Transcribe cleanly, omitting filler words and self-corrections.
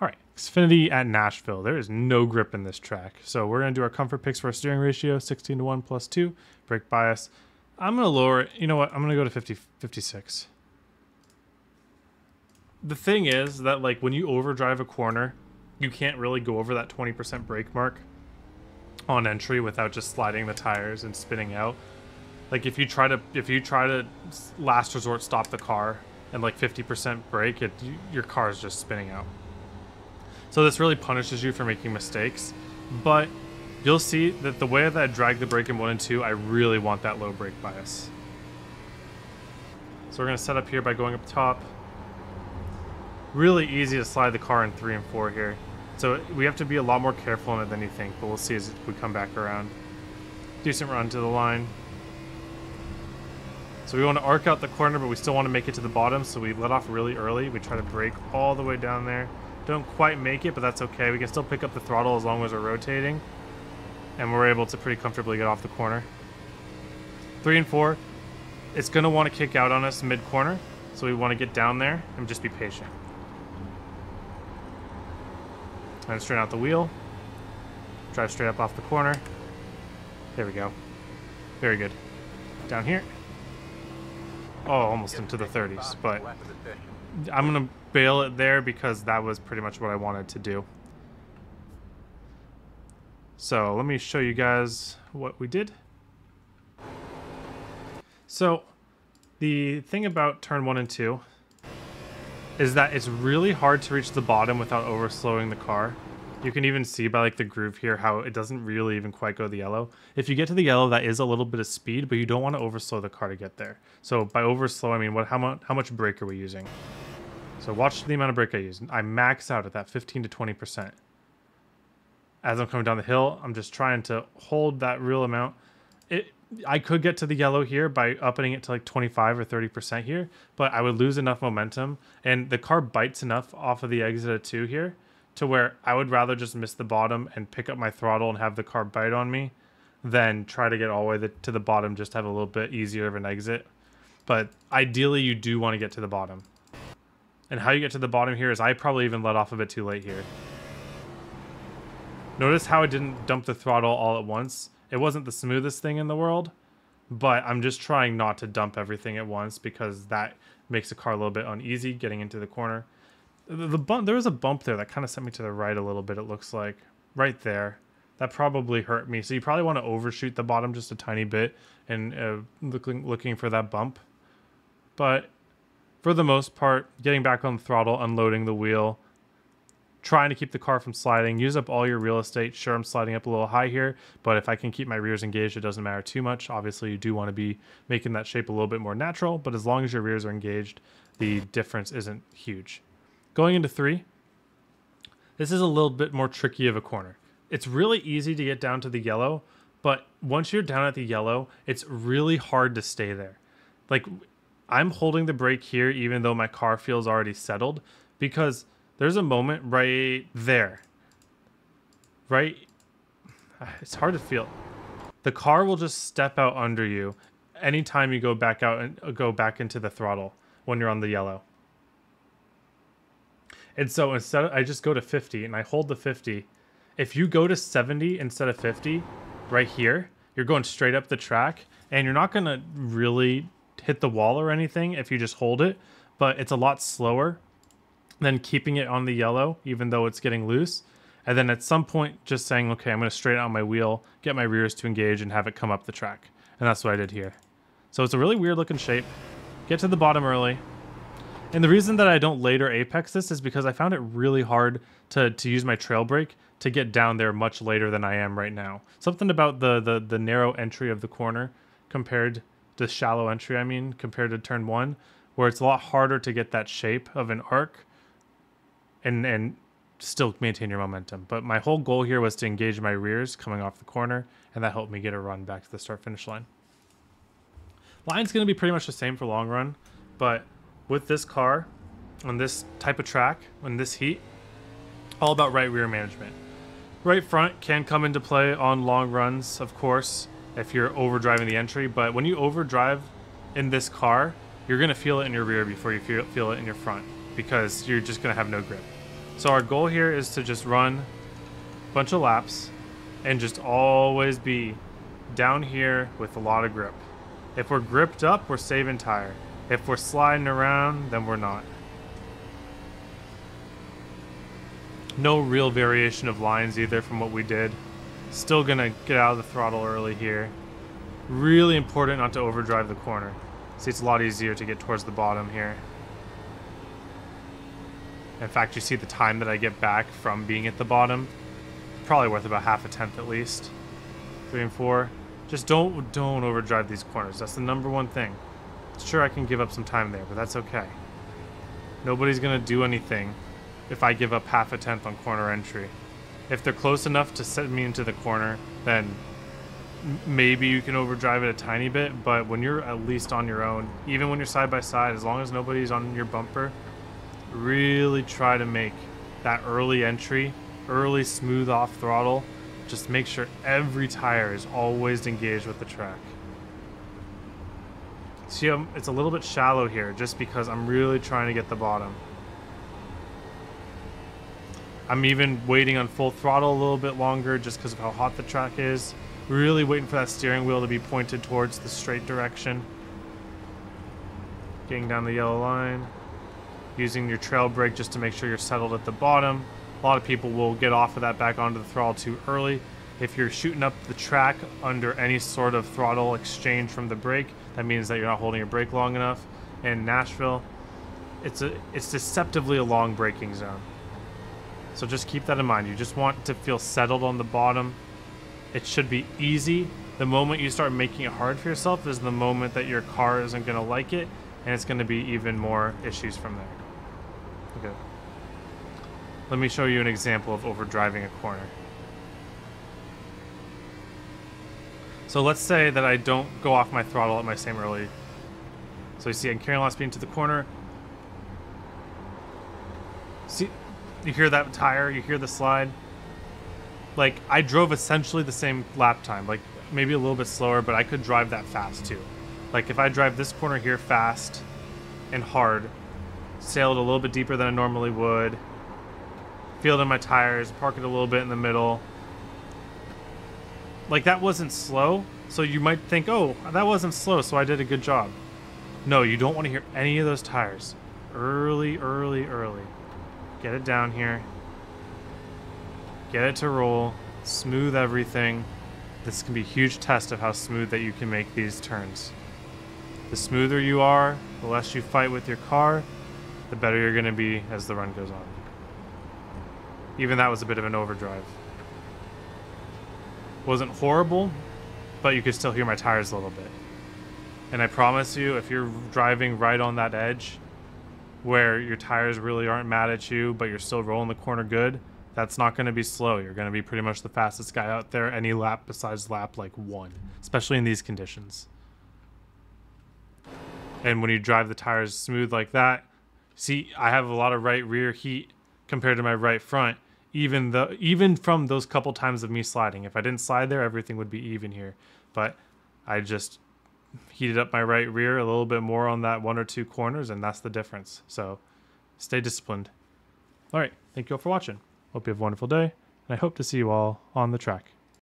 All right, Xfinity at Nashville. There is no grip in this track. So we're going to do our comfort picks for our steering ratio, 16:1 plus 2. Brake bias. I'm going to lower it. You know what? I'm going to go to 56. The thing is that, like, when you overdrive a corner, you can't really go over that 20% brake mark on entry without just sliding the tires and spinning out. Like, if you try to last resort stop the car and like 50% brake, your car is just spinning out. So this really punishes you for making mistakes, but you'll see that the way that I drag the brake in 1 and 2, I really want that low brake bias. So we're going to set up here by going up top. Really easy to slide the car in 3 and 4 here. So we have to be a lot more careful in it than you think, but we'll see as we come back around. Decent run to the line. So we want to arc out the corner, but we still want to make it to the bottom, so we let off really early. We try to brake all the way down there. Don't quite make it, but that's okay. We can still pick up the throttle as long as we're rotating. And we're able to pretty comfortably get off the corner. 3 and 4, it's going to want to kick out on us mid-corner, so we want to get down there and just be patient. And straighten out the wheel. Drive straight up off the corner. There we go. Very good. Down here. Oh, almost into the 30s, but I'm going to bail it there because that was pretty much what I wanted to do. So let me show you guys what we did. So the thing about turn 1 and 2 is that it's really hard to reach the bottom without overslowing the car. You can even see by like the groove here how it doesn't really even quite go the yellow. If you get to the yellow, that is a little bit of speed, but you don't want to overslow the car to get there. So by overslow, I mean how much brake are we using? So watch the amount of brake I use. I max out at that 15 to 20%. As I'm coming down the hill, I'm just trying to hold that real amount. I could get to the yellow here by upping it to like 25 or 30% here, but I would lose enough momentum, and the car bites enough off of the exit at 2 here to where I would rather just miss the bottom and pick up my throttle and have the car bite on me than try to get all the way to the bottom, just have a little bit easier of an exit. But ideally, you do want to get to the bottom. And how you get to the bottom here is I probably even let off a bit too late here. Notice how I didn't dump the throttle all at once. It wasn't the smoothest thing in the world, but I'm just trying not to dump everything at once because that makes the car a little bit uneasy getting into the corner. The bump, there was a bump there that kind of sent me to the right a little bit, it looks like. Right there. That probably hurt me. So you probably want to overshoot the bottom just a tiny bit and looking for that bump. But for the most part, getting back on the throttle, unloading the wheel, trying to keep the car from sliding, use up all your real estate. Sure, I'm sliding up a little high here, but if I can keep my rears engaged, it doesn't matter too much. Obviously, you do want to be making that shape a little bit more natural, but as long as your rears are engaged, the difference isn't huge. Going into 3, this is a little bit more tricky of a corner. It's really easy to get down to the yellow, but once you're down at the yellow, it's really hard to stay there. Like, I'm holding the brake here even though my car feels already settled because there's a moment right there. Right? It's hard to feel. The car will just step out under you anytime you go back out and go back into the throttle when you're on the yellow. And so instead, I just go to 50 and I hold the 50. If you go to 70 instead of 50 right here, you're going straight up the track and you're not going to really hit the wall or anything if you just hold it, but it's a lot slower than keeping it on the yellow, even though it's getting loose. And then at some point, just saying, okay, I'm going to straighten out my wheel, get my rears to engage, and have it come up the track. And that's what I did here. So it's a really weird looking shape. Get to the bottom early. And the reason that I don't later apex this is because I found it really hard to use my trail brake to get down there much later than I am right now. Something about the narrow entry of the corner compared to shallow entry, compared to turn 1, where it's a lot harder to get that shape of an arc and still maintain your momentum. But my whole goal here was to engage my rears coming off the corner, and that helped me get a run back to the start-finish line. Line's going to be pretty much the same for long run, but with this car, on this type of track, on this heat, all about right rear management. Right front can come into play on long runs, of course, if you're overdriving the entry, but when you overdrive in this car, you're going to feel it in your rear before you feel it in your front because you're just going to have no grip. So our goal here is to just run a bunch of laps and just always be down here with a lot of grip. If we're gripped up, we're saving tire. If we're sliding around, then we're not. No real variation of lines either from what we did. Still gonna get out of the throttle early here. Really important not to overdrive the corner. See, it's a lot easier to get towards the bottom here. In fact, you see the time that I get back from being at the bottom. Probably worth about half a tenth at least. 3 and 4. Just don't overdrive these corners. That's the #1 thing. Sure, I can give up some time there, but that's okay. Nobody's gonna do anything if I give up half a tenth on corner entry. If they're close enough to set me into the corner, then maybe you can overdrive it a tiny bit, but when you're at least on your own, even when you're side by side, as long as nobody's on your bumper, really try to make that early entry, early smooth off throttle. Just make sure every tire is always engaged with the track. See, it's a little bit shallow here just because I'm really trying to get the bottom. I'm even waiting on full throttle a little bit longer just because of how hot the track is. Really waiting for that steering wheel to be pointed towards the straight direction. Getting down the yellow line. Using your trail brake just to make sure you're settled at the bottom. A lot of people will get off of that back onto the throttle too early. If you're shooting up the track under any sort of throttle exchange from the brake, that means that you're not holding your brake long enough. In Nashville, it's deceptively a long braking zone. So just keep that in mind. You just want to feel settled on the bottom. It should be easy. The moment you start making it hard for yourself is the moment that your car isn't going to like it, and it's going to be even more issues from there. Okay. Let me show you an example of overdriving a corner. So let's say that I don't go off my throttle at my same early. So you see I'm carrying a lot of speed into the corner. See, you hear that tire, you hear the slide. Like, I drove essentially the same lap time, like maybe a little bit slower, but I could drive that fast too. Like if I drive this corner here fast and hard, sailed a little bit deeper than I normally would, feel it in my tires, park it a little bit in the middle. Like that wasn't slow, so you might think, oh, that wasn't slow, so I did a good job. No, you don't want to hear any of those tires. Early, early, early. Get it down here. Get it to roll. Smooth everything. This can be a huge test of how smooth that you can make these turns. The smoother you are, the less you fight with your car, the better you're going to be as the run goes on. Even that was a bit of an overdrive. Wasn't horrible, but you could still hear my tires a little bit. And I promise you, if you're driving right on that edge, where your tires really aren't mad at you, but you're still rolling the corner good, that's not going to be slow. You're going to be pretty much the fastest guy out there any lap besides lap like 1, especially in these conditions. And when you drive the tires smooth like that, see, I have a lot of right rear heat compared to my right front. Even from those couple times of me sliding. If I didn't slide there, everything would be even here. But I just heated up my right rear a little bit more on that 1 or 2 corners, and that's the difference. So stay disciplined. All right, thank you all for watching. Hope you have a wonderful day, and I hope to see you all on the track.